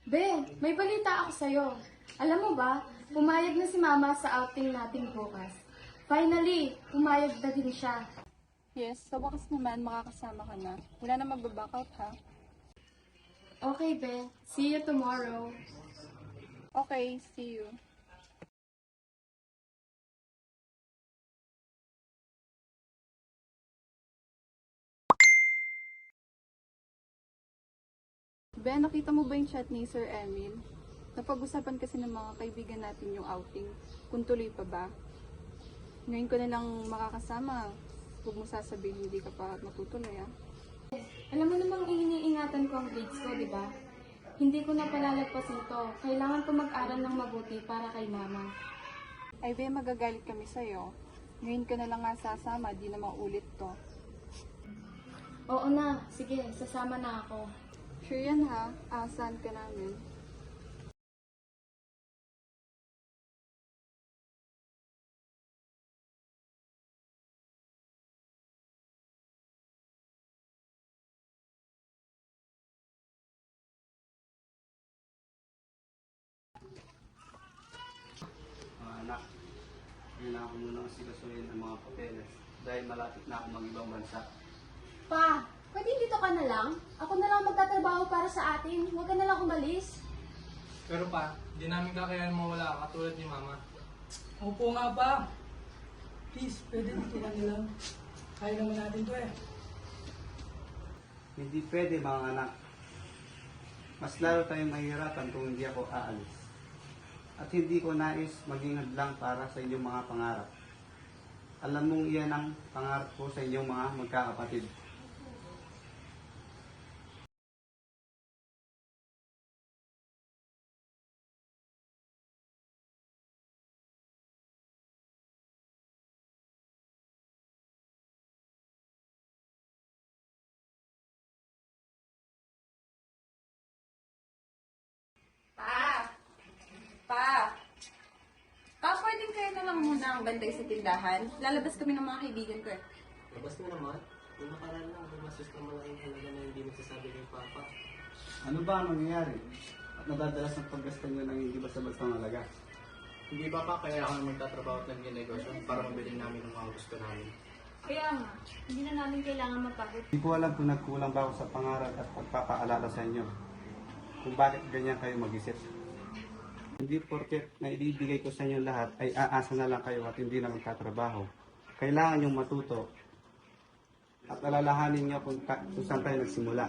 Be, may balita ako sa'yo. Alam mo ba, pumayag na si Mama sa outing natin bukas. Finally, pumayag na din siya. Yes, sa wakas naman makakasama ka na. Wala na magbaback out ha. Okay, Be. See you tomorrow. Okay, see you. Ben, nakita mo ba yung chat ni Sir Emil? Napag-usapan kasi ng mga kaibigan natin yung outing. Kung tuloy pa ba? Ngayon ko nilang makakasama. Huwag mo sasabihin hindi ka pa matutuloy ah. Alam mo namang iniingatan ko ang grades ko, di ba? Hindi ko na palalagpasin to. Kailangan ko mag-aral ng mabuti para kay Mama. Ay be, magagalit kami sa'yo. Ngayon ka na lang nga sasama, di na maulit to. Oo na, sige, sasama na ako. Sure yan ha, aasahan ka namin. Mga anak, kailangan ko muna asikasuhin ang mga papeles dahil malapit na ako mag-ibang bansa. Pa, pwede dito ka na lang? Ako na lang magtatrabaho para sa atin. Huwag ka na lang umalis. Pero pa, di namin kakayanin mawala ka katulad ni Mama. Opo nga pa. Please, pwede dito ka nilang. Kaya naman natin to eh. Hindi pwede mga anak. Mas lalo tayong mahihirapan kung hindi ako aalis. At hindi ko nais maging hadlang para sa inyong mga pangarap. Alam mong iyan ang pangarap ko sa inyong mga magkakapatid. Pa, pwedeng kayo na lang muna ang bantay sa tindahan. Lalabas kami ng mga kaibigan ko eh. Labas mo naman. Kung nakaraan lang, gumastos ng malaking halaga na hindi magsasabi kay Papa. Ano ba ang nangyayari? At nadadalas ng paggastan nyo ng hindi basta-basta halaga? Hindi ba pa kaya ako na magtatrabaho at nag-negosyo para mabili namin ang mga gusto namin? Kaya nga, hindi na namin kailangan mapagod. Hindi ko alam kung nagkulang ba ako sa pangarap at pagpapaalala sa inyo. Kung bakit ganyan kayo mag-isip. Hindi porket na ibibigay ko sa inyo lahat ay aasa na lang kayo at hindi na magtatrabaho. Kailangan yung matuto at alalahanin nyo kung saan tayo nagsimula.